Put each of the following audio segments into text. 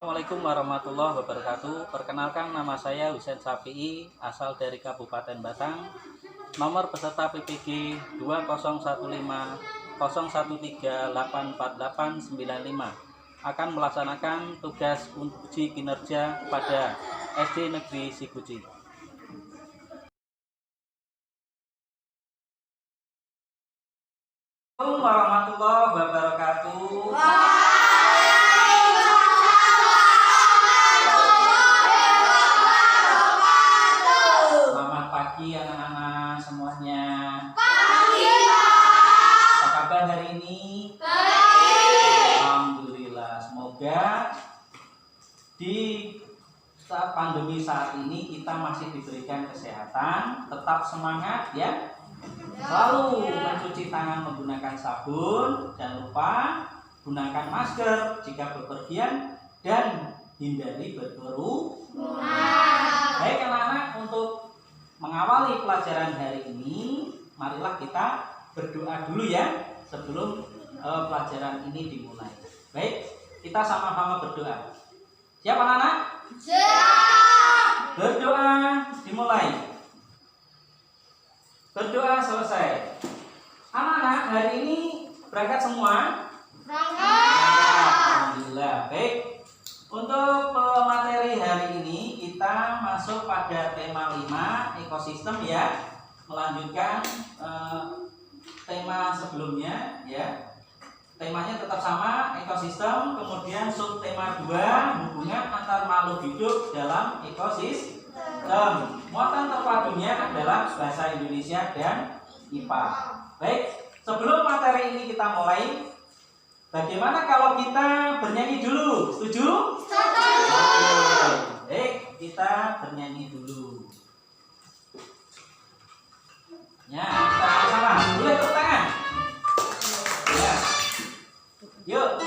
Assalamualaikum warahmatullahi wabarakatuh. Perkenalkan, nama saya Husain Safi'i, asal dari Kabupaten Batang. Nomor peserta PPG 201501384895 akan melaksanakan tugas uji kinerja pada SD Negeri Sikuci. Assalamualaikum warahmatullahi wabarakatuh. Selamat pagi anak-anak semuanya. Pagi, Pak. Apa kabar hari ini? Baik. Alhamdulillah. Semoga di saat pandemi saat ini kita masih diberikan kesehatan, tetap semangat ya. Selalu mencuci tangan menggunakan sabun, jangan lupa gunakan masker jika bepergian dan hindari berkerumun. Baik anak-anak, untuk mengawali pelajaran hari ini, marilah kita berdoa dulu ya sebelum pelajaran ini dimulai. Baik, kita sama-sama berdoa. Siap anak-anak? Siap. Berdoa dimulai. Berdoa selesai. Anak-anak, hari ini berangkat semua? Berangkat. Alhamdulillah. Baik. Untuk materi hari ini kita masuk pada tema 5, ekosistem ya. Melanjutkan tema sebelumnya ya. Temanya tetap sama, ekosistem. Kemudian subtema 2, hubungan antar makhluk hidup dalam ekosistem. Muatan terpadunya adalah bahasa Indonesia dan IPA. Baik, sebelum materi ini kita mulai, bagaimana kalau kita bernyanyi dulu? Setuju? Setuju. Baik, kita bernyanyi dulu. Ya, kita sama-sama. Boleh tepuk tangan? Ya. Yuk.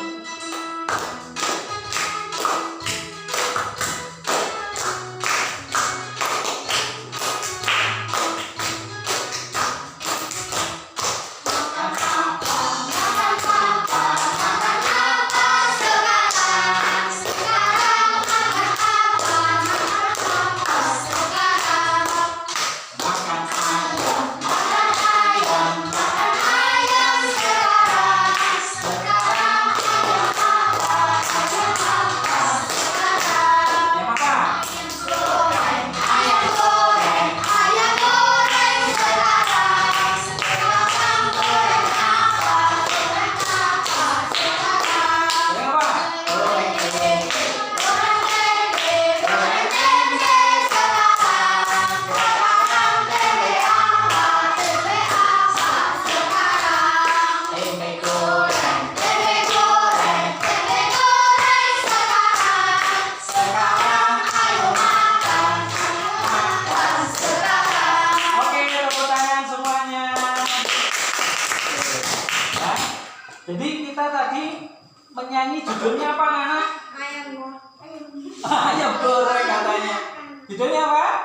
Jadi kita tadi menyanyi judulnya apa anak? Ayam goreng katanya. Judulnya apa?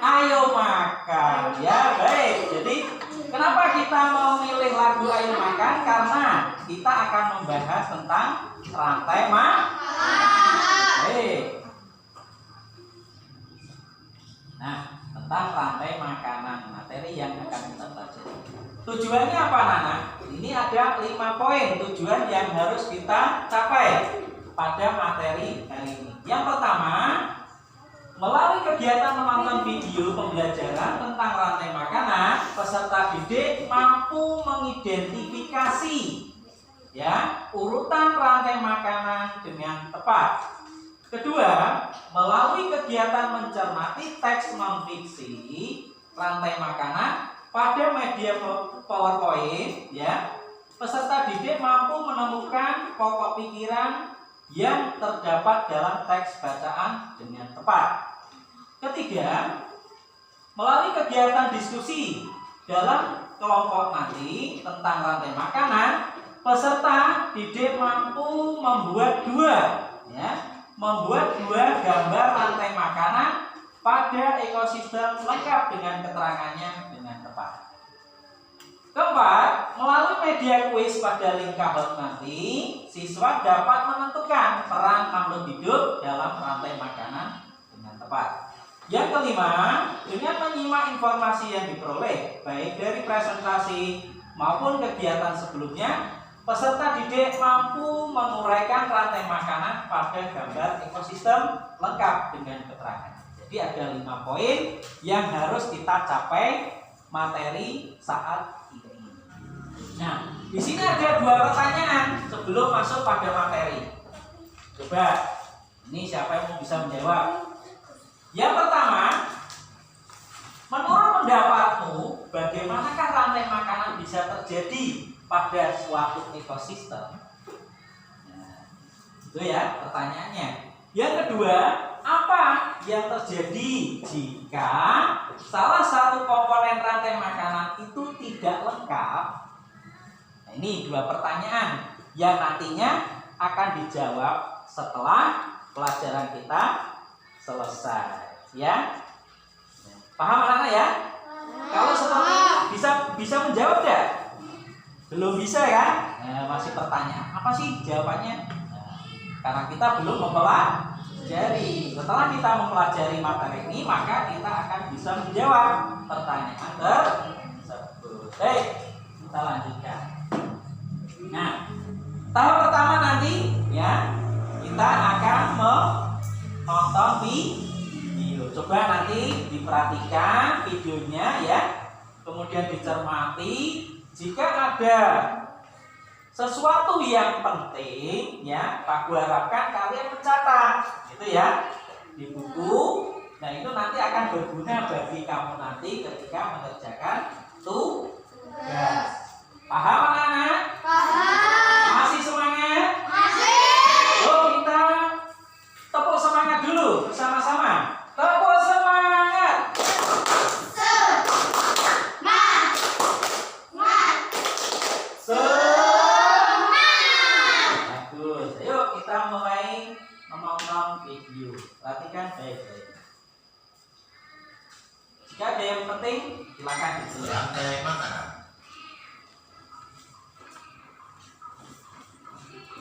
Ayo makan. Ya baik. Jadi kenapa kita mau milih lagu Ayo Makan? Karena kita akan membahas tentang rantai makanan. Baik. Nah, tentang rantai makanan, materi yang akan kita pelajari. Tujuannya apa anak? Ini ada 5 poin tujuan yang harus kita capai pada materi hari ini. Yang pertama, melalui kegiatan menonton video pembelajaran tentang rantai makanan, peserta didik mampu mengidentifikasi ya urutan rantai makanan dengan tepat. Kedua, melalui kegiatan mencermati teks non-fiksi rantai makanan pada media PowerPoint ya, peserta didik mampu menemukan pokok pikiran yang terdapat dalam teks bacaan dengan tepat. Ketiga, melalui kegiatan diskusi dalam kelompok nanti tentang rantai makanan, peserta didik mampu membuat dua gambar rantai makanan pada ekosistem lengkap dengan keterangannya dengan tepat. Keempat, melalui media kuis pada link kabel nanti, siswa dapat menentukan peran makhluk hidup dalam rantai makanan dengan tepat. Yang kelima, dengan menyimak informasi yang diperoleh baik dari presentasi maupun kegiatan sebelumnya, peserta didik mampu menguraikan rantai makanan pada gambar ekosistem lengkap dengan keterangan. Jadi ada 5 poin yang harus kita capai materi saat ini. Nah, di sini ada 2 pertanyaan sebelum masuk pada materi. Coba, ini siapa yang mau bisa menjawab? Yang pertama, menurut pendapatmu, bagaimanakah rantai makanan bisa terjadi pada suatu ekosistem? Nah, itu ya pertanyaannya. Yang kedua, apa yang terjadi jika salah satu komponen rantai makanan itu tidak lengkap? Nah, ini 2 pertanyaan yang nantinya akan dijawab setelah pelajaran kita selesai, ya. Paham anak-anak ya? Kalau seperti ini bisa menjawab ya? Belum bisa ya? Nah, masih pertanyaan. Apa sih jawabannya? Nah, karena kita belum mempelajari. Setelah kita mempelajari materi ini, maka kita akan bisa menjawab pertanyaan tersebut. Baik, kita lanjutkan. Nah, tahap pertama nanti ya, kita akan menonton video. Coba nanti diperhatikan videonya ya, kemudian dicermati. Jika ada sesuatu yang penting ya, Pak gua harapkan kalian mencatat gitu ya di buku. Nah, itu nanti akan berguna bagi kamu nanti ketika mengerjakan tugas. Paham anak-anak? Paham. Masih semangat? Masih. Yuk kita tepuk semangat dulu bersama-sama. Tepuk semangat. Bagus. Ayo kita mulai menonton video. Perhatikan baik-baik. Jika ada yang penting, silakan ditulis. Rantai makanan.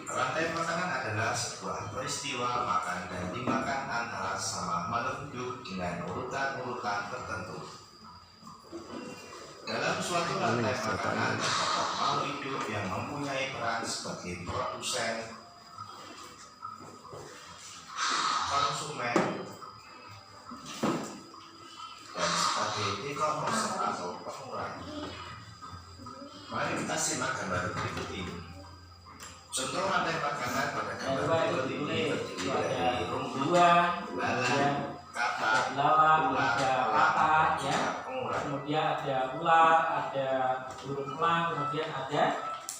Rantai makanan adalah sebuah peristiwa makan dan dimakan antara sama makhluk hidup dengan urutan-urutan tertentu. Dalam suatu rantai makanan terdapat makhluk hidup yang mempunyai peran sebagai produsen, konsumen, dan sebagai dekomposer atau pengurai. Mari kita simak gambar berikut ini. Contoh rantai makanan pada gambar berikut ini terdiri dari rumput, belalang, katak, ular, lalat, ya. pengurai. Kemudian ada ular, ada burung elang, kemudian ada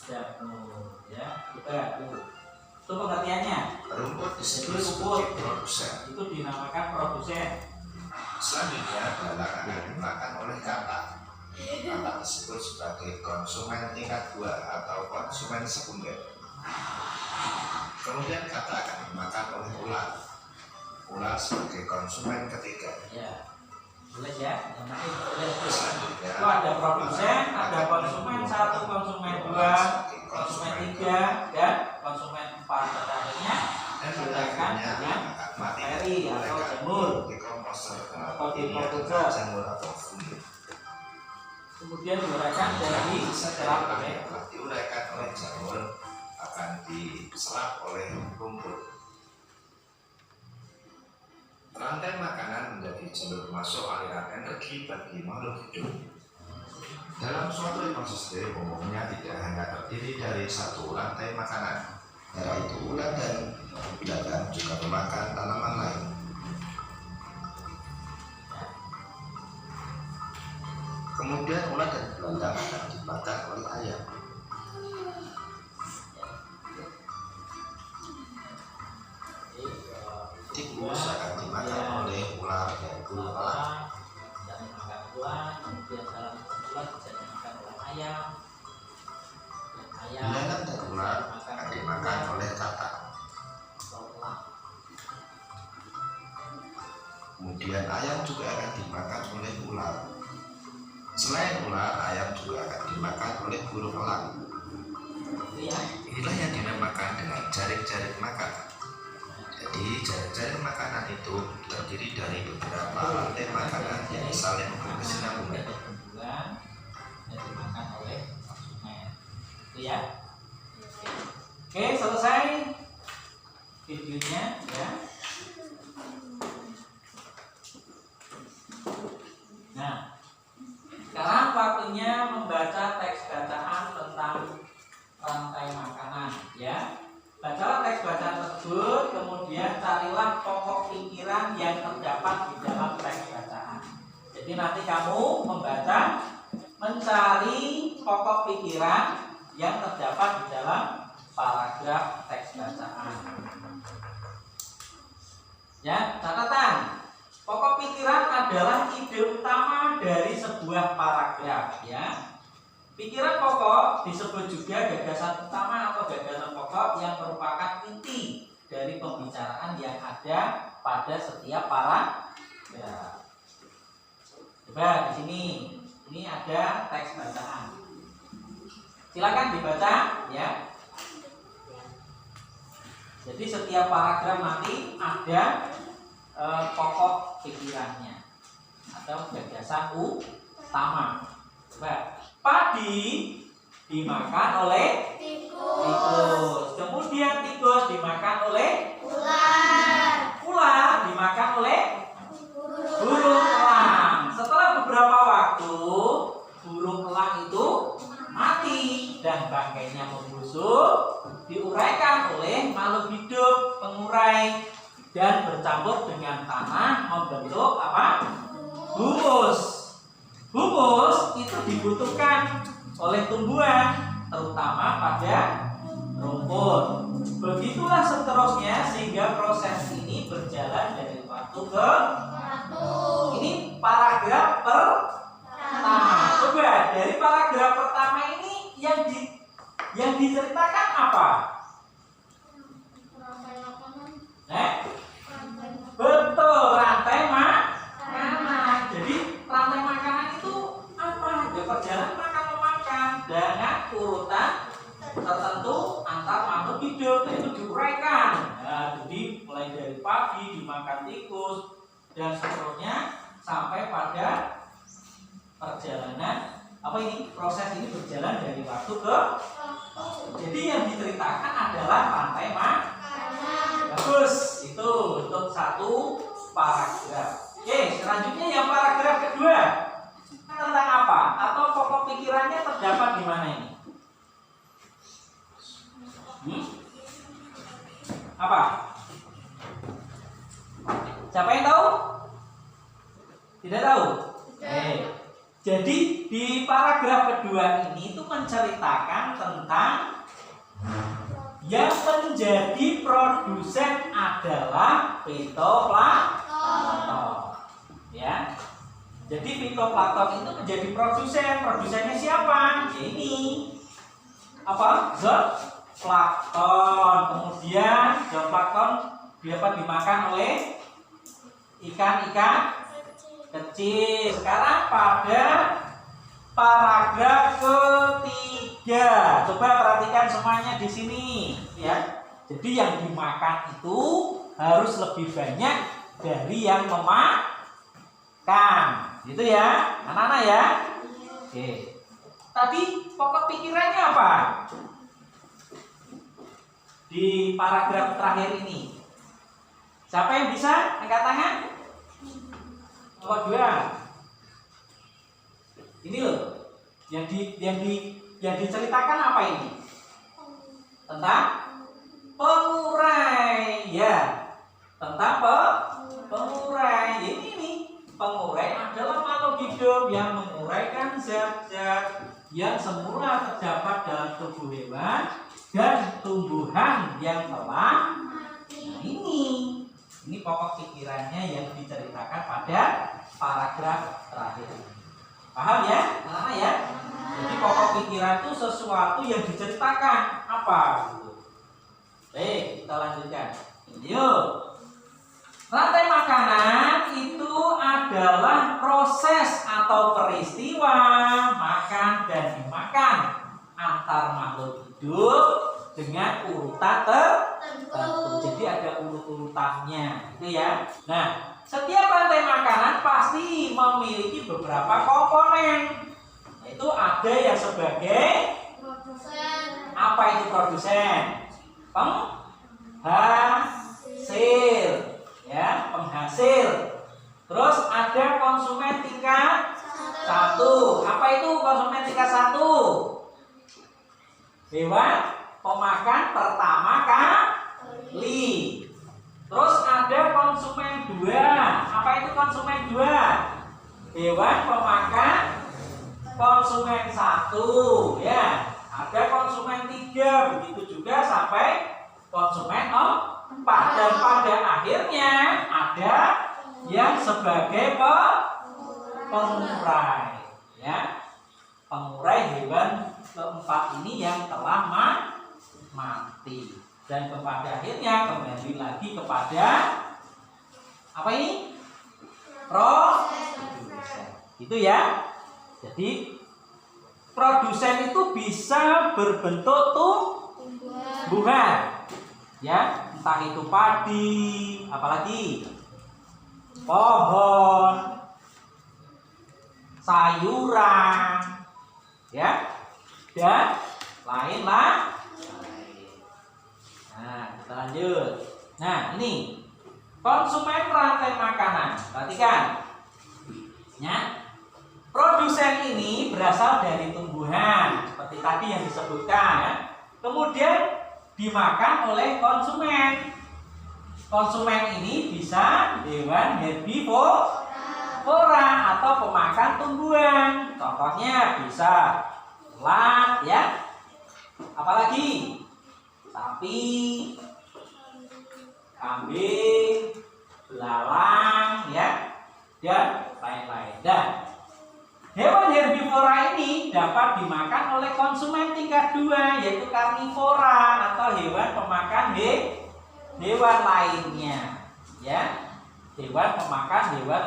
jamur, ya. Kita itu pengertiannya. Rumput disebut Jadi sebagai rumput produsen. itu dinamakan produsen. Selanjutnya, belalang akan dimakan oleh katak. Katak disebut sebagai konsumen tingkat 2 atau konsumen sekunder. Kemudian katak akan dimakan oleh ular. Ular sebagai konsumen ketiga. Ya, boleh ya. Nanti boleh. Selanjutnya, Itu ada produsen, ada konsumen 1, konsumen 2, konsumen 3, dan konsumen 4. Terakhirnya dan silakan akhirnya dengan akan mati bakteri oleh atau kartu jamur. dekomposer Atau ini adalah dekomposer. jamur atau fungi. Kemudian diuraikan dari setelah Setelah oleh telah diuraikan oleh jamur akan diserap oleh rumput. Rantai makanan menjadi jalur masuk aliran energi bagi makhluk hidup. Dalam suatu ekosistem umumnya tidak hanya terdiri dari satu rantai makanan, yaitu ulat dan belalang juga memakan tanaman lain. Kemudian ulat dan belalang akan dimakan oleh ayam. Tikus akan dimakan oleh ular dan burung elang. dan dimakan ular, kemudian dalam ular bisa dimakan oleh ayam. Dan Belalang dan ular akan dimakan oleh katak. atau elang. Kemudian ayam juga akan dimakan oleh ular. Selain ular, ayam juga akan dimakan oleh burung elang. Itu ya. Inilah yang dinamakan dengan jarik-jarik makan. Jadi jaring-jaring makanan itu terdiri dari beberapa rantai makanan yang saling berkesinambungan. Dan dimakan oleh konsumen. Itu ya. Oke, selesai videonya ya. Nah, sekarang waktunya membaca teks bacaan tentang rantai makanan ya. Bacalah teks bacaan tersebut, kemudian carilah pokok pikiran yang terdapat di dalam teks bacaan. Jadi nanti kamu membaca, mencari pokok pikiran yang terdapat di dalam paragraf teks bacaan. Ya, catatan. Pokok pikiran adalah ide utama dari sebuah paragraf ya. Pikiran pokok disebut juga gagasan utama atau gagasan pokok yang merupakan inti dari pembicaraan yang ada pada setiap paragraf. Coba di sini, ini ada teks bacaan. Silakan dibaca ya. Jadi setiap paragraf nanti ada pokok pikirannya atau gagasan utama. Coba. Padi dimakan oleh tikus. Kemudian tikus dimakan oleh Ular. ular dimakan oleh burung elang. Setelah beberapa waktu, burung elang itu mati dan bangkainya membusuk, diuraikan oleh makhluk hidup pengurai dan bercampur dengan tanah membentuk apa? Humus. Humus itu dibutuhkan oleh tumbuhan, terutama pada rumput. Begitulah seterusnya sehingga proses ini berjalan dari waktu ke Satu. ini paragraf pertama. Coba dari paragraf pertama ini yang diceritakan apa? Rantai makanan. Betul, rantai makanan. Jadi rantai makanan itu apa? Ya perjalanan makan-memakan dengan urutan tertentu antar makhluk hidup, itu diuraikan. Nah, jadi mulai dari padi dimakan tikus dan seterusnya sampai pada perjalanan apa ini? Proses ini berjalan dari waktu ke waktu. Jadi yang diceritakan adalah rantai makanan. Bagus, itu untuk satu paragraf. Oke, selanjutnya yang paragraf kedua tentang apa? Atau pokok pikirannya terdapat di mana ini? Apa? Siapa yang tahu? Tidak tahu? Jadi di paragraf kedua ini itu menceritakan tentang yang menjadi produsen adalah fitoplankton. Ya. Jadi fitoplankton itu menjadi produsen. Produsennya siapa? Ya ini. Apa? Zooplankton. Kemudian zooplankton dapat dimakan oleh ikan-ikan kecil. Sekarang pada paragraf ketiga, coba perhatikan semuanya di sini, ya. Jadi yang dimakan itu harus lebih banyak dari yang memakan, gitu ya, anak-anak ya. Oke. Tadi pokok pikirannya apa? Di paragraf terakhir ini, siapa yang bisa angkat tangan? Nomor 2. Ini loh, yang diceritakan apa ini? Tentang pengurai, ya. Tentang pengurai. Ini pengurai adalah makhluk hidup yang menguraikan zat-zat yang semula terdapat dalam tubuh hewan dan tumbuhan yang telah ini pokok pikirannya yang diceritakan pada paragraf terakhir. Paham ya? Nah, ya. Jadi pokok pikiran itu sesuatu yang diceritakan apa? Baik, kita lanjutkan. Yuk. Rantai makanan itu adalah proses atau peristiwa makan dan dimakan antar makhluk hidup dengan urutan tertentu. Jadi ada ada urut-urutannya, gitu ya. Nah, setiap rantai makanan pasti memiliki beberapa komponen. Itu ada yang sebagai Produsen. apa itu produsen? Penghasil, ya, penghasil. Terus ada konsumen tingkat 1. Apa itu konsumen tingkat 1? Hewan pemakan pertama kali. Terus ada konsumen 2. Apa itu konsumen 2? Hewan pemakan konsumen 1, ya. Ada konsumen 3, begitu juga sampai konsumen 4. Dan pada akhirnya ada yang sebagai pengurai, ya. Pengurai hewan keempat ini yang telah mati. Dan pada akhirnya kembali lagi kepada apa ini? Produsen. Itu ya. Jadi produsen itu bisa berbentuk tumbuhan, ya, entah itu padi, apalagi pohon, sayuran, ya, dan lain-lain. Nah, kita lanjut. Nah, ini konsumen rantai makanan. Perhatikan, ya. Produsen ini berasal dari tumbuhan seperti tadi yang disebutkan, ya. Kemudian dimakan oleh konsumen. Konsumen ini bisa hewan herbivora atau pemakan tumbuhan. Contohnya bisa ulat, ya. Apalagi sapi, kambing, belalang, ya, dan lain-lain. Dan hewan herbivora ini dapat dimakan oleh konsumen tingkat 2, yaitu karnivora atau hewan pemakan hewan lainnya, ya. Hewan pemakan hewan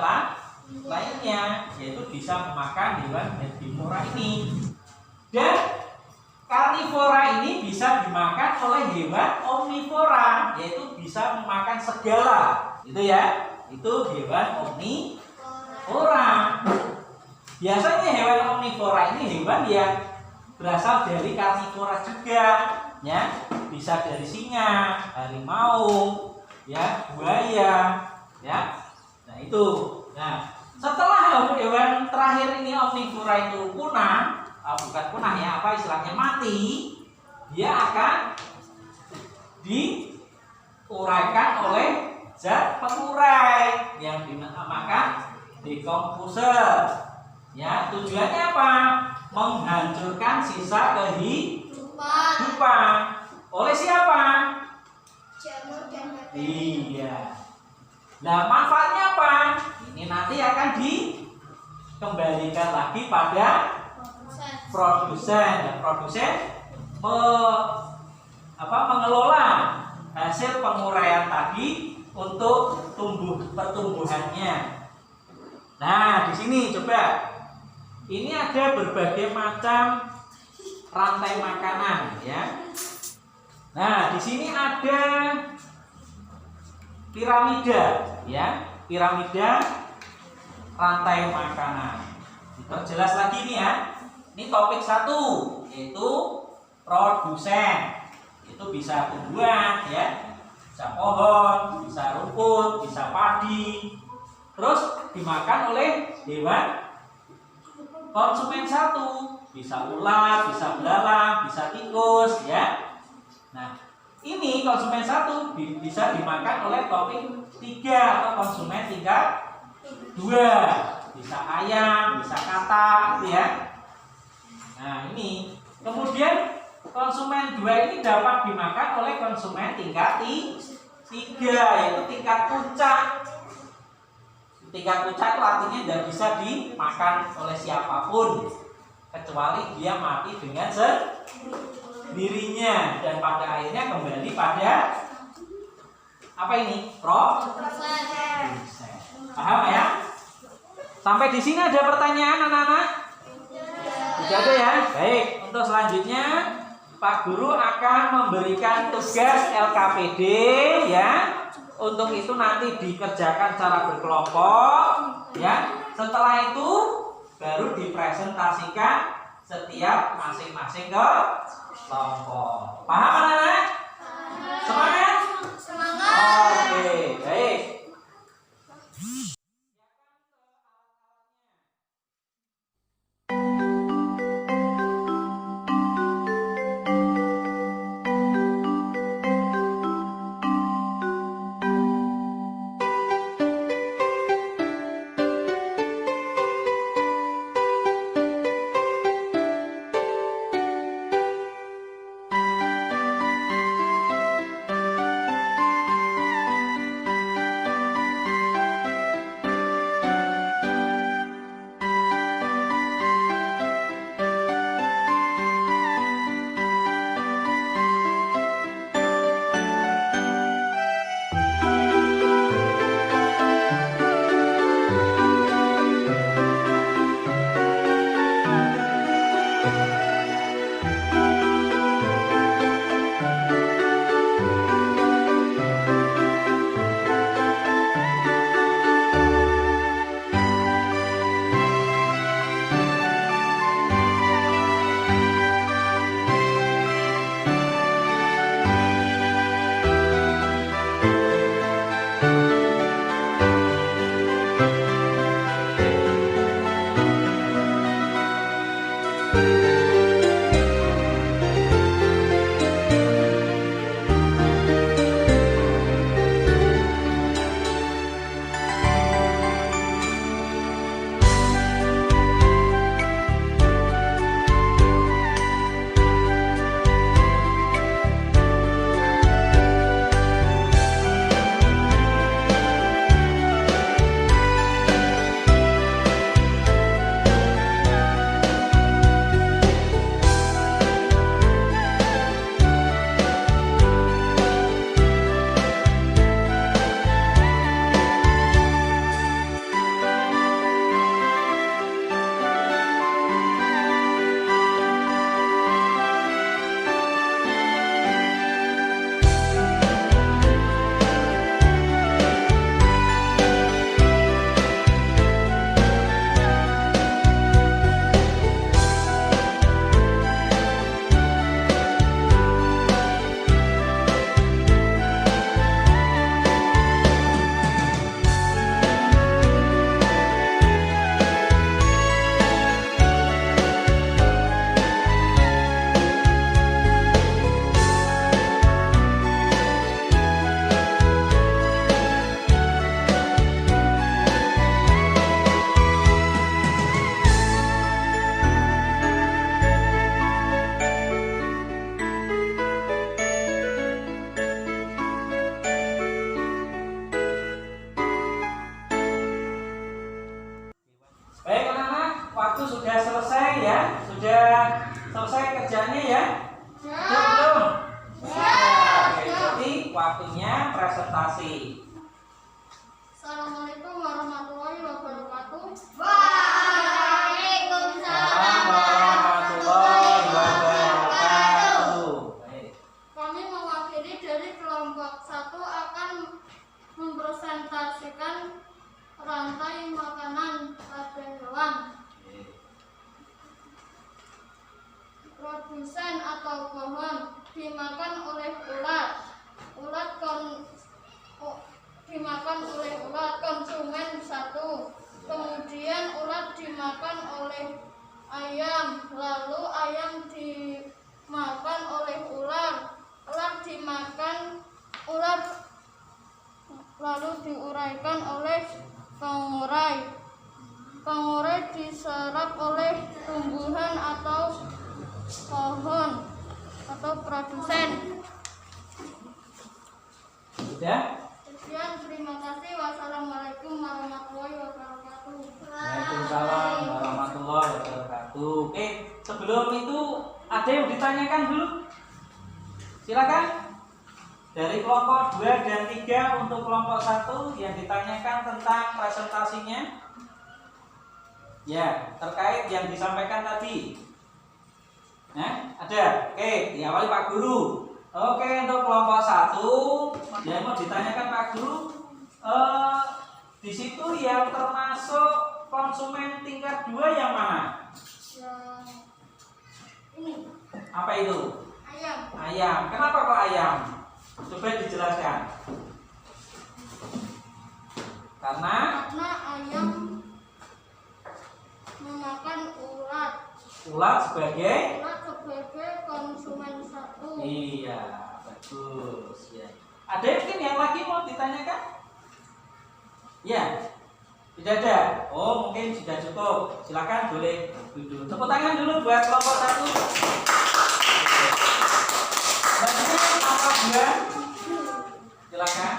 lainnya, yaitu bisa memakan hewan herbivora ini. Dan karnivora ini bisa dimakan oleh hewan omnivora, yaitu bisa memakan segala. Itu ya, itu hewan omnivora. Biasanya hewan omnivora ini hewan yang berasal dari karnivora juga, ya. Bisa dari singa, harimau, ya, buaya, ya. Nah, itu. Nah, setelah hewan terakhir ini omnivora itu punah, bukan punah ya, apa istilahnya, mati, dia akan diuraikan oleh zat pengurai yang dinamakan dekomposer. Ya, tujuannya apa? Menghancurkan sisa kehidupan. Oleh siapa? Jamur dan bakteri. Iya. Nah, manfaatnya apa? Ini nanti akan dikembalikan lagi pada produsen. Dan produsen mengelola hasil penguraian tadi untuk pertumbuhannya. Nah, di sini coba. Ini ada berbagai macam rantai makanan, ya. Nah, di sini ada piramida, ya. Piramida rantai makanan. Jelas lagi nih, ya. Ini topik 1, yaitu produsen. Itu bisa tumbuhan, ya. Bisa pohon, bisa rumput, bisa padi. Terus dimakan oleh hewan konsumen 1, bisa ulat, bisa belalang, bisa tikus, ya. Nah, ini konsumen 1 bisa dimakan oleh topik 3 atau konsumen tingkat 2, bisa ayam, bisa katak, gitu ya. Nah, ini kemudian konsumen 2 ini dapat dimakan oleh konsumen tingkat 3, yaitu tingkat puncak. Tingkat puncak itu artinya tidak bisa dimakan oleh siapapun kecuali dia mati dengan sendirinya, dan pada akhirnya kembali pada apa ini? Produsen. Paham ya? Sampai di sini ada pertanyaan anak-anak? Tidak ada ya? Baik, untuk selanjutnya Pak Guru akan memberikan tugas LKPD, ya. Untuk itu nanti dikerjakan cara berkelompok, ya. Setelah itu baru dipresentasikan setiap masing-masing kelompok. Paham anak-anak? Semangat? Semangat. Oke, baik. Baik anak-anak, waktu sudah selesai ya, sudah selesai kerjanya ya. Belum? Oke, jadi waktunya presentasi. Assalamualaikum warahmatullahi wabarakatuh. Assalamualaikum warahmatullahi wabarakatuh. Baik. Kami mewakili dari kelompok 1 akan mempresentasikan rantai makanan pada hewan. Produsen atau pohon dimakan oleh ulat. Dimakan oleh ulat. Konsumen 1. Kemudian ulat dimakan oleh ayam. Lalu ayam dimakan oleh ular. Ular dimakan ulat. Lalu diuraikan oleh pengurai. Pengurai diserap oleh tumbuhan atau pohon atau produsen. Sudah? Sekian, terima kasih. Wassalamualaikum warahmatullahi wabarakatuh. Waalaikumsalam warahmatullahi wabarakatuh. Oke, sebelum itu ada yang ditanyakan dulu? Silakan. Dari kelompok 2 dan 3 untuk kelompok 1 yang ditanyakan tentang presentasinya. Ya, terkait yang disampaikan tadi. Nah, ada. Oke, diawali Pak Guru. Oke, untuk kelompok 1 yang mau ditanyakan Pak Guru, di situ yang termasuk konsumen tingkat 2 yang mana? Yang ini Apa itu? ayam. Ayam. Kenapa kok ayam? Coba dijelaskan. Karena Ayam memakan ulat. ulat sebagai Konsumen 1. iya, bagus ya. Ada mungkin yang lagi mau ditanyakan? Ya. Tidak ada. Oh, mungkin sudah cukup. Silakan boleh duduk. Tepuk tangan dulu buat kelompok 1. Selanjutnya apa buat? Silakan.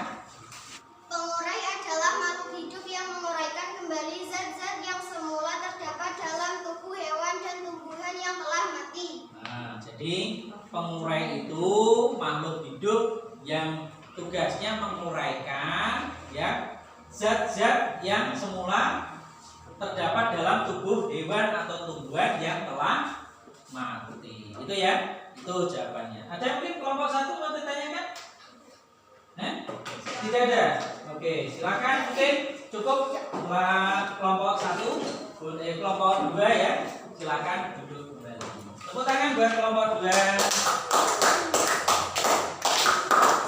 Pengurai adalah makhluk hidup yang menguraikan kembali zat-zat yang semula terdapat dalam tubuh hewan dan tumbuhan yang telah mati. Nah, jadi pengurai itu makhluk hidup yang tugasnya menguraikan ya zat-zat yang semula terdapat dalam tubuh hewan atau tumbuhan yang telah mati. Itu ya, itu jawabannya. Ada yang mungkin kelompok 1 mau ditanyakan? Tidak ada. Oke, silakan mungkin cukup buat kelompok 1, kelompok 2 ya. Silakan duduk kembali. Tepuk tangan buat kelompok 2.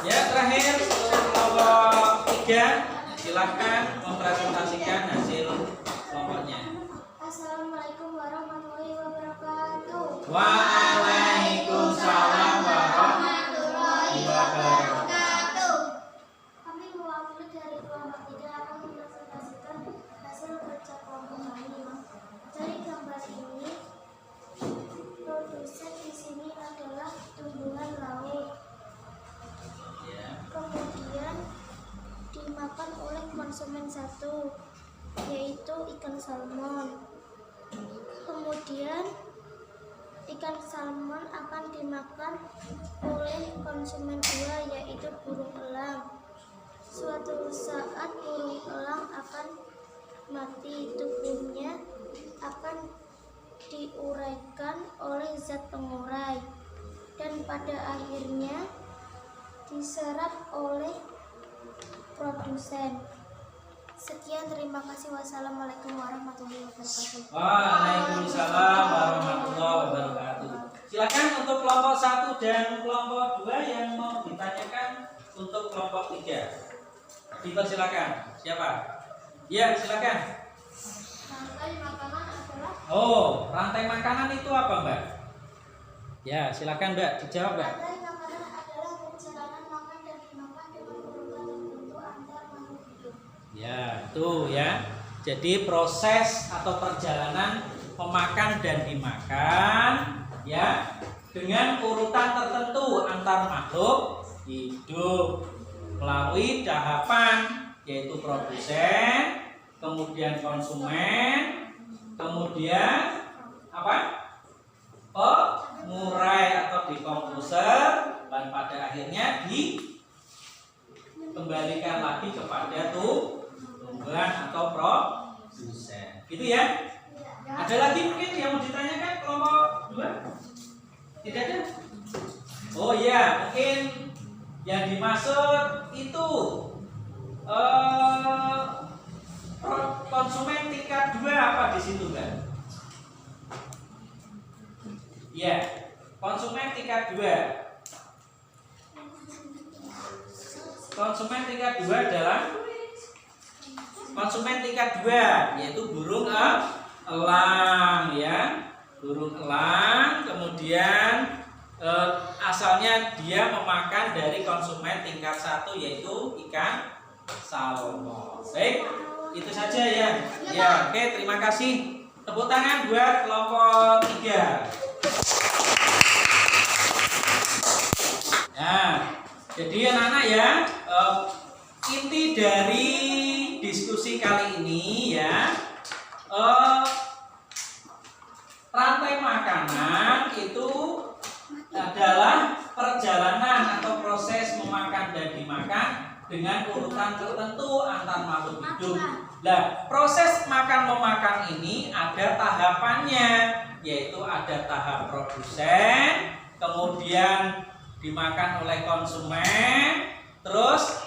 Ya, terakhir untuk kelompok 3, silakan mempresentasikan hasil kelompoknya. Assalamualaikum warahmatullahi wabarakatuh. Waalaikumsalam warahmatullahi wabarakatuh. Kami mewakili dari kelompok 3 akan mempresentasikan hasil kerja kelompok kami. Dari gambar ini, produsen di sini adalah tumbuhan laut. Kemudian dimakan oleh konsumen 1, yaitu ikan salmon. Kemudian ikan salmon akan dimakan oleh konsumen 2, yaitu burung elang. Suatu saat burung elang akan mati, tubuhnya akan diuraikan oleh zat pengurai dan pada akhirnya diserap oleh produsen. Sekian, terima kasih. Wassalamualaikum warahmatullahi wabarakatuh. Waalaikumsalam warahmatullahi wabarakatuh. Silakan untuk kelompok 1 dan kelompok 2 yang mau ditanyakan untuk kelompok 3. Dipersilakan. Siapa? Ya, silakan. Rantai makanan adalah Oh, rantai makanan itu apa, Mbak? Ya, silakan Mbak, dijawab, Mbak. rantai makanan adalah perjalanan makan dan dimakan dengan urutan tertentu antar makhluk hidup. Ya, itu ya. Jadi proses atau perjalanan memakan dan dimakan ya dengan urutan tertentu antar makhluk hidup melalui tahapan yaitu produsen, kemudian konsumen, kemudian apa? Pengurai atau dekomposer dan pada akhirnya dikembalikan lagi kepada tumbuhan atau produsen. Gitu ya? Ada lagi mungkin yang mau ditanyakan kelompok 2? Tidak ada? Oh iya, mungkin yang dimaksud itu konsumen tingkat 2 apa di situ kan? Ya, konsumen tingkat 2. Konsumen tingkat 2 adalah konsumen tingkat 2 yaitu burung elang ya. Burung elang kemudian asalnya dia memakan dari konsumen tingkat 1 yaitu ikan salmon. Baik, itu saja ya. Ya, oke, terima kasih. Tepuk tangan buat kelompok 3. Nah, jadi anak-anak ya, inti dari diskusi kali ini ya, rantai makanan itu adalah perjalanan atau proses memakan dan dimakan dengan urutan tertentu antar makhluk hidup. Nah, proses makan memakan ini ada tahapannya, yaitu ada tahap produsen, kemudian dimakan oleh konsumen, terus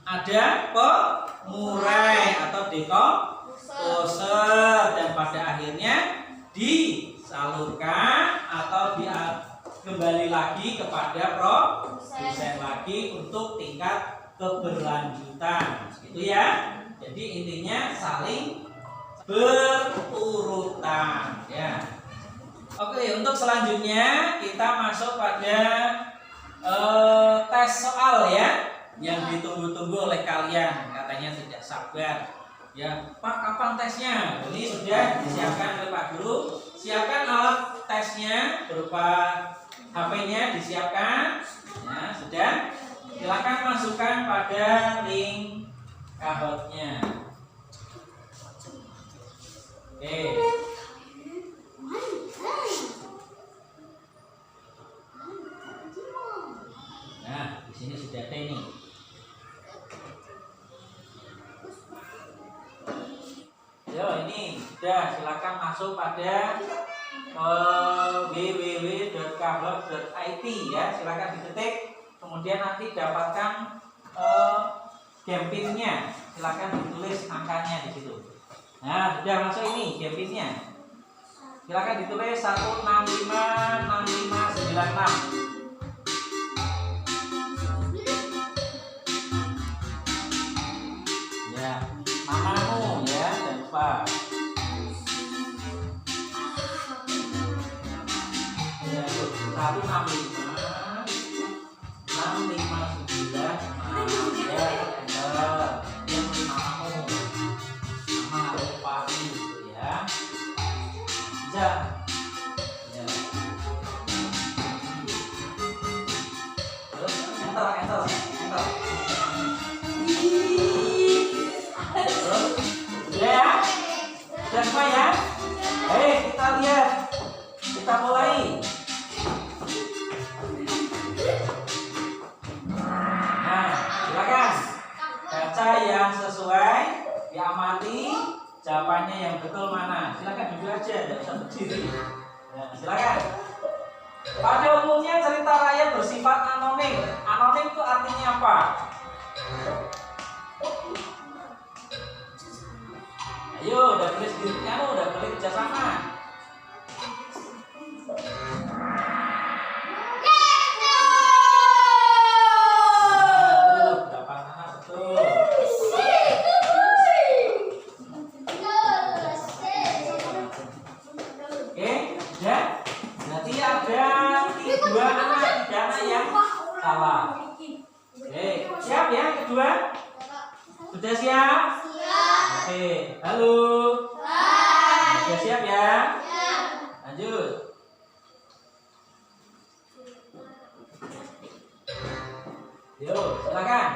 ada pengurai atau dekomposer, dan pada akhirnya disalurkan atau kembali lagi kepada produsen lagi untuk tingkat keberlanjutan, gitu ya. Jadi intinya saling berurutan, ya. Oke, untuk selanjutnya kita masuk pada tes soal ya, yang ditunggu-tunggu oleh kalian, katanya tidak sabar. Ya, Pak, kapan tesnya? Ini sudah disiapkan oleh Pak Guru. Siapkan alat tesnya berupa HP-nya disiapkan. Ya, sudah. Silakan masukkan pada link kahootnya. Oke. Nah, di sini sudah ada ini. Yo, ini sudah, silakan masuk pada www.kahoot.it ya, silakan diketik, kemudian nanti dapatkan game pinnya, silakan ditulis angkanya di situ. Nah, sudah masuk ini game pinnya, silakan ditulis 1656596. Ya, mamamu ya, jangan lupa. Ya, 1656596. Ya, benar. Yang mamamu. Mama lupa gitu ya. Bisa. Ya. Terus enter. Ya, sudah semua ya. Kita lihat, kita mulai. Nah, silakan baca yang sesuai, diamati jawabannya yang betul mana. Silakan duduk aja, tidak usah berdiri. Nah, silakan. Pada umumnya cerita rakyat bersifat anonim. Anonim itu artinya apa? Ayo, udah tulis dirinya, udah beli kerjasama. Dapat anak betul. Oke, ya. Berarti ada tiga anak yang salah. Oke, siap ya kedua? Sudah siap? Oke, halo. Sudah siap ya? Lanjut. Yuk, silakan.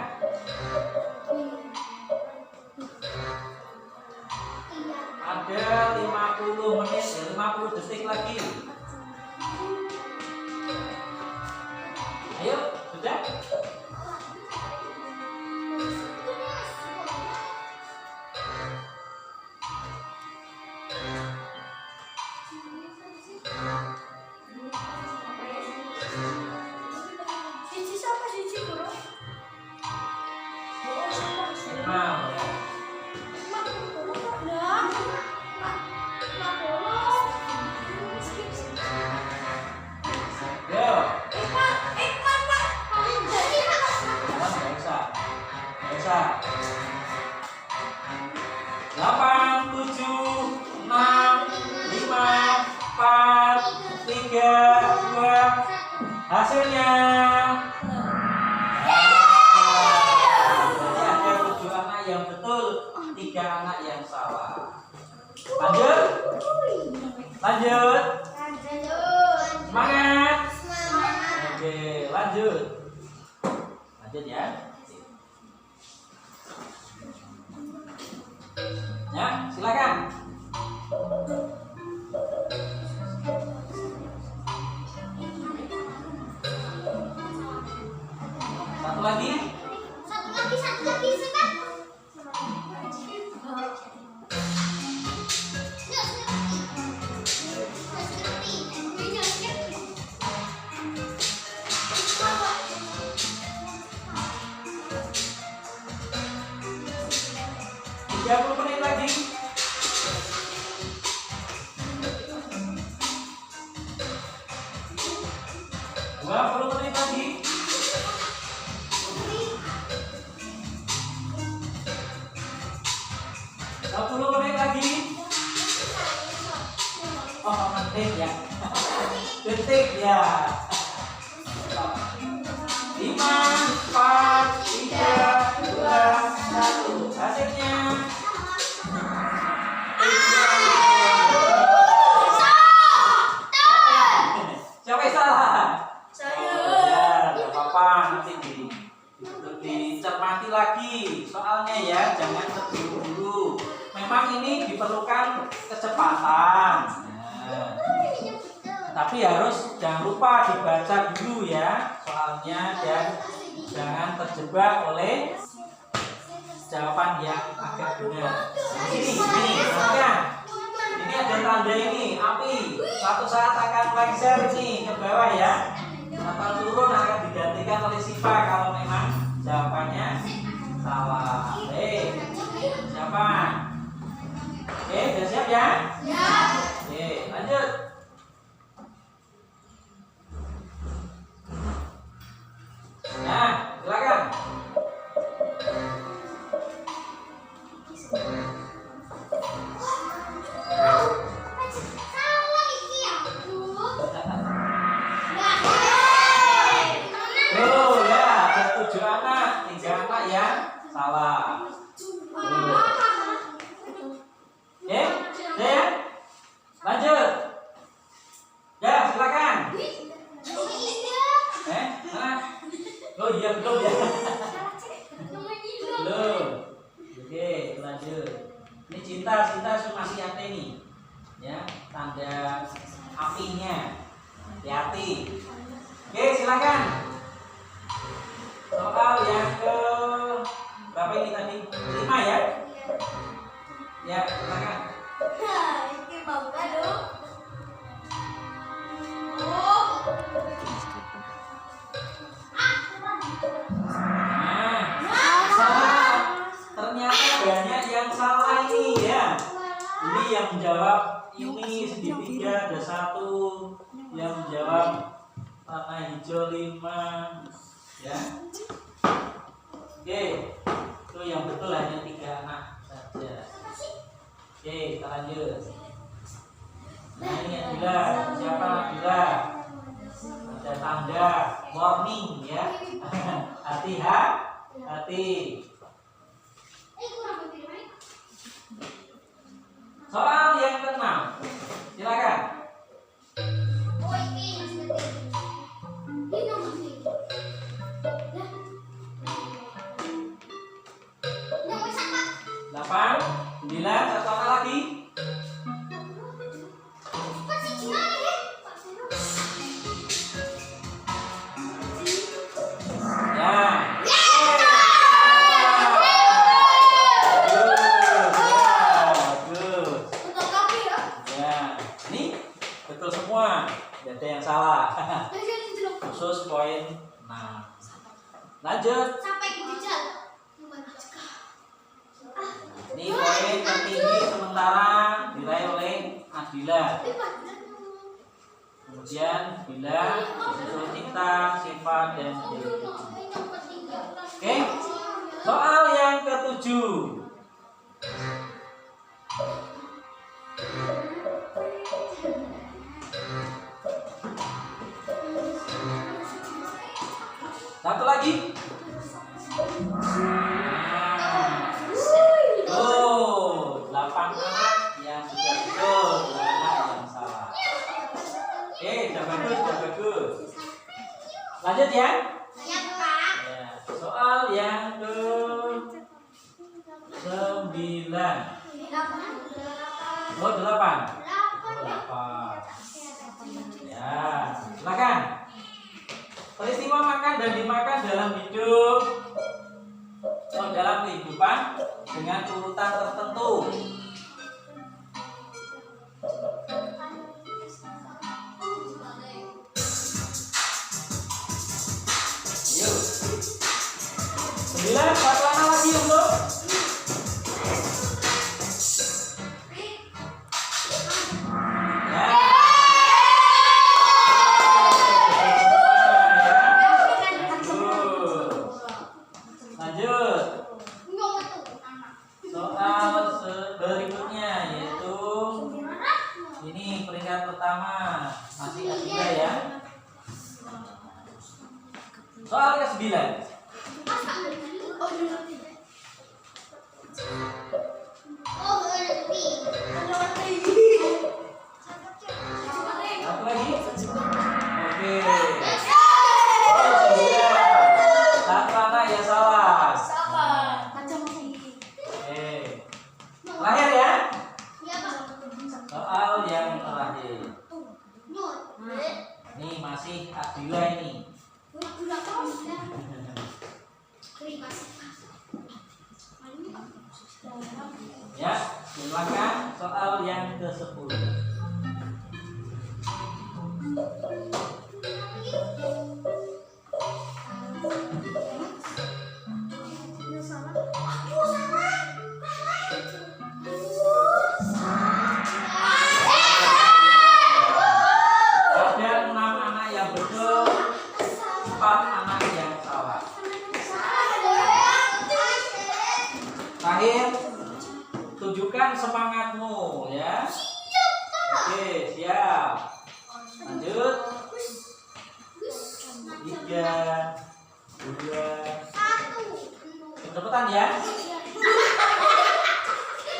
Ada 50 menit, 50 detik lagi. Ayo, sudah? Hasilnya jadi ada 7 anak yang betul, 3 anak yang salah. Lanjut. Semangat. Oke, lanjut ya. Ya, silakan. Satu lagi. 30 menit lagi. 20 menit lagi. 20 menit lagi. Oh, menit ya. Detik ya. 5, 4, 3, 2, 1. Hasilnya siapa yang salah? Ya, nggak apa-apa, nanti dicermati lagi soalnya ya, jangan terburu-buru. Memang ini diperlukan kecepatan. Nah, tapi harus jangan lupa dibaca dulu ya soalnya, dan jangan terjebak oleh jawaban yang agak benar. Ini, perhatikan. Ini ada tanda ini, api. Suatu saat akan lengser ini ke bawah ya, atau turun akan digantikan oleh Siva kalau memang jawabannya salah. Siapa? Oke, sudah siap ya? Ya. Oke, lanjut. Nah, silakan. Oh ya, ada 7 anak, 3 anak yang salah. Oke, ya. Lanjut. Ya, silakan. Oh iya, belum ya. Belum. Oke, lanjut. Ini cinta masih ada ini. Ya, tanda apinya. Hati-hati. Oke, silakan. Soal yang ke berapa ini tadi? 5 ya? Ya, silakan. Salah. Ternyata banyak yang salah ini ya. Ini yang menjawab ini segitiga ada 1, yang menjawab warna hijau 5 ya. Oke, itu yang betul hanya 3 anak saja. Oke, kita lanjut. Nah ini Nabila, siapa Nabila? Ada tanda warning ya. Hati-hati. Soal yang ke-6, silakan. Delapan, 9, satu anak lagi. Tidak ada yang salah. Khusus poin 6. Lanjut. Ini poin tertinggi sementara diraih oleh Nabila. Kemudian Bila, disusul Cinta, Siva, dan Dewi. Oke. Soal yang ke-7. Satu lagi. Oh, 8 anak yang sudah betul, 2 anak yang salah. Oke, sudah bagus. Lanjut ya. Ya, soal yang ke-9. Oh, 8. Ya, silakan. Peristiwa makan dan dimakan dalam hidup atau dalam kehidupan dengan urutan tertentu. Yuk. 9, satu anak lagi untuk Ya, silakan soal yang ke-10. Ada 6 anak yang betul, 4 anak yang salah. Terakhir, tunjukkan semangatmu ya. Oke, siap. Lanjut. 3, 2, cepetan ya.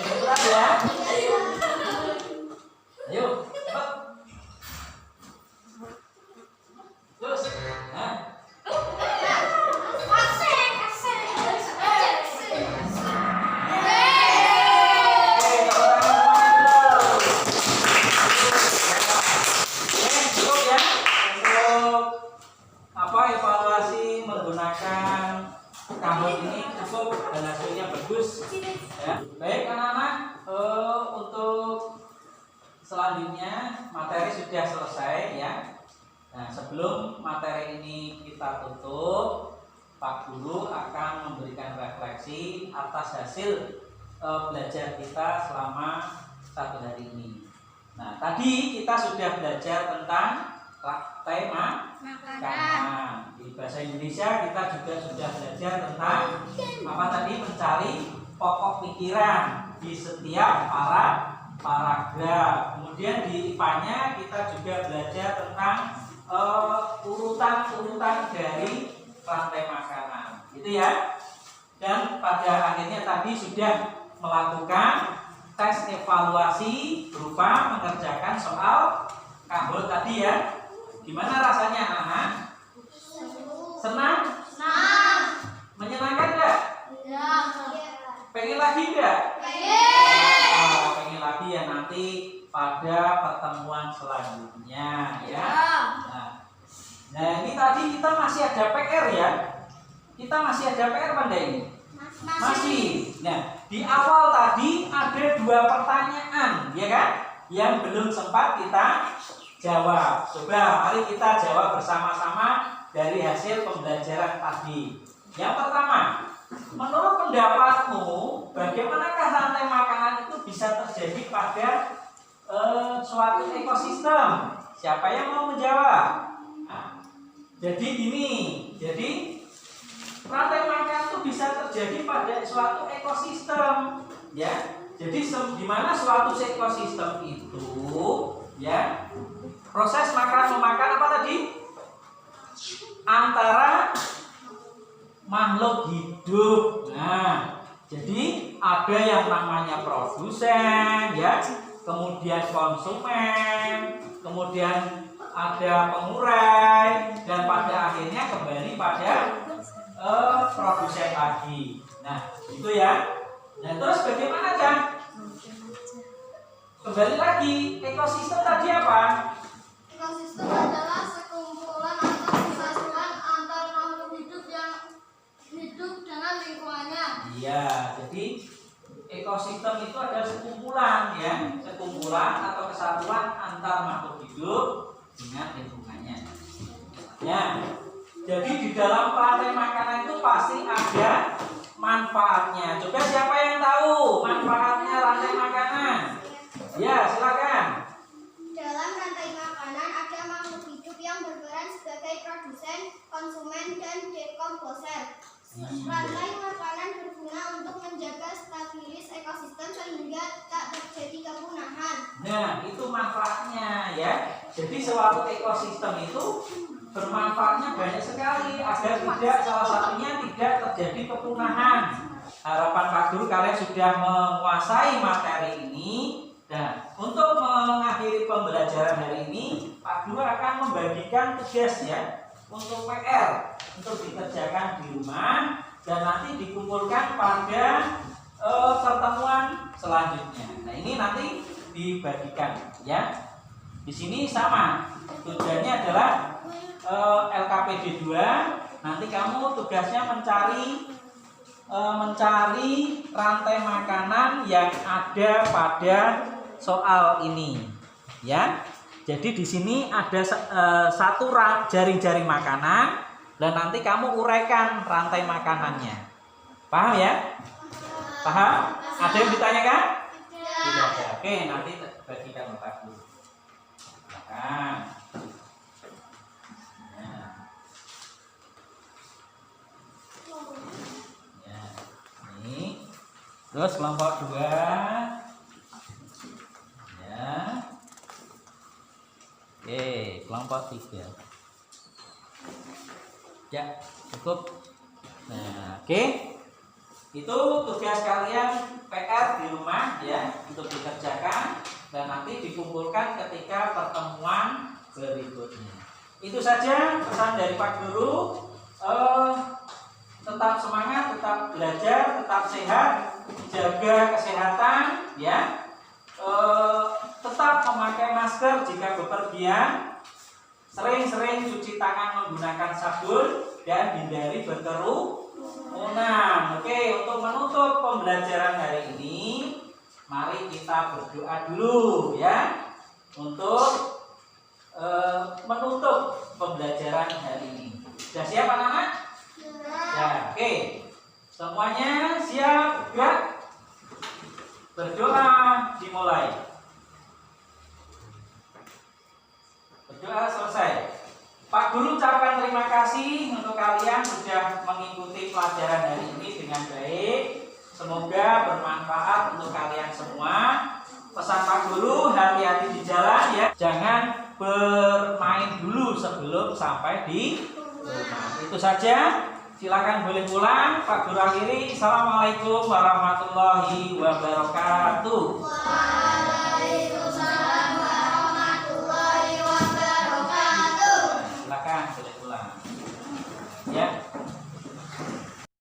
Cepetan ya. Ayo, cepat. Terus. Nah. Evaluasi menggunakan kahut ini cukup dan hasilnya bagus ya. Baik anak-anak, untuk selanjutnya materi sudah selesai ya. Nah, sebelum materi ini kita tutup, Pak Guru akan memberikan refleksi atas hasil belajar kita selama 1 hari ini. Nah, tadi kita sudah belajar tentang tema makanan. Di bahasa Indonesia kita juga sudah belajar tentang apa tadi, mencari pokok pikiran di setiap paragraf. Kemudian di IPA-nya kita juga belajar tentang urutan-urutan dari rantai makanan. Gitu ya. Dan pada akhirnya tadi sudah melakukan tes evaluasi berupa mengerjakan soal kahut tadi ya. Gimana rasanya anak-anak? Senang? Senang. Menyenangkan enggak? Ya. Pengen lagi enggak? Pengen. Pengen lagi ya nanti pada pertemuan selanjutnya ya. Nah, ini tadi kita masih ada PR ya. Kita masih ada PR pada ini. Masih. Nah, di awal tadi ada 2 pertanyaan, ya kan? Yang belum sempat kita jawab. Coba mari kita jawab bersama-sama dari hasil pembelajaran tadi. Yang pertama, menurut pendapatmu, bagaimanakah rantai makanan itu bisa terjadi pada suatu ekosistem? Siapa yang mau menjawab? Nah, jadi gini, jadi rantai makanan itu bisa terjadi pada suatu ekosistem, ya. Jadi di mana suatu ekosistem itu, ya, proses makan memakan apa tadi? Antara makhluk hidup. Nah, jadi ada yang namanya produsen, ya, kemudian konsumen, kemudian ada pengurai, dan pada akhirnya kembali pada produsen lagi. Nah, itu ya. Nah, terus bagaimana kan? Kembali lagi, ekosistem tadi apa? Ekosistem adalah sekumpulan atau kesatuan antar makhluk hidup yang hidup dengan lingkungannya. Iya, jadi ekosistem itu adalah sekumpulan ya, sekumpulan atau kesatuan antar makhluk hidup dengan lingkungannya. Ya, jadi di dalam rantai makanan itu pasti ada manfaatnya. Coba siapa yang tahu manfaatnya rantai makanan? Ya, silakan. Dalam rantai makanan ada makhluk hidup yang berperan sebagai produsen, konsumen, dan dekomposer. Rantai makanan berguna untuk menjaga stabilis ekosistem sehingga tak terjadi kepunahan. Nah, itu manfaatnya ya. Jadi suatu ekosistem itu bermanfaatnya banyak sekali agar tidak, salah satunya tidak terjadi kepunahan. Harapan Pak Guru kalian sudah menguasai materi ini. Dan untuk mengakhiri pembelajaran hari ini, Pak Guru akan membagikan tugas ya untuk PR untuk dikerjakan di rumah dan nanti dikumpulkan pada pertemuan selanjutnya. Nah, ini nanti dibagikan ya. Di sini sama. Tujuannya adalah LKPD 2. Nanti kamu tugasnya mencari mencari rantai makanan yang ada pada soal ini, ya. Jadi di sini ada satu jaring-jaring makanan, dan nanti kamu uraikan rantai makanannya. Paham ya? Paham? Ada yang ditanyakan? Tidak ada. Oke, nanti bagikan otak dulu. Silakan. Terus kelompok 2 ya. Oke, kelompok 3 ya, cukup. Nah, oke, itu tugas kalian PR di rumah ya, untuk dikerjakan dan nanti dikumpulkan ketika pertemuan berikutnya. Itu saja pesan dari Pak Guru. Tetap semangat, tetap belajar, tetap sehat, jaga kesehatan ya. Tetap memakai masker jika bepergian, sering-sering cuci tangan menggunakan sabun dan hindari berkerumunan. Oke, untuk menutup pembelajaran hari ini, mari kita berdoa dulu ya, untuk menutup pembelajaran hari ini. Sudah siap anak-anak? Ya, oke. Semuanya siap? Gerak. Berdoa dimulai. Berdoa selesai. Pak Guru ucapkan terima kasih untuk kalian sudah mengikuti pelajaran hari ini dengan baik. Semoga bermanfaat untuk kalian semua. Pesan Pak Guru, hati-hati di jalan ya. Jangan bermain dulu sebelum sampai di rumah. Itu saja. Silakan boleh pulang. Pak Guru akhiri. Assalamualaikum warahmatullahi wabarakatuh. Waalaikumsalam warahmatullahi wabarakatuh. Silakan boleh pulang. Ya.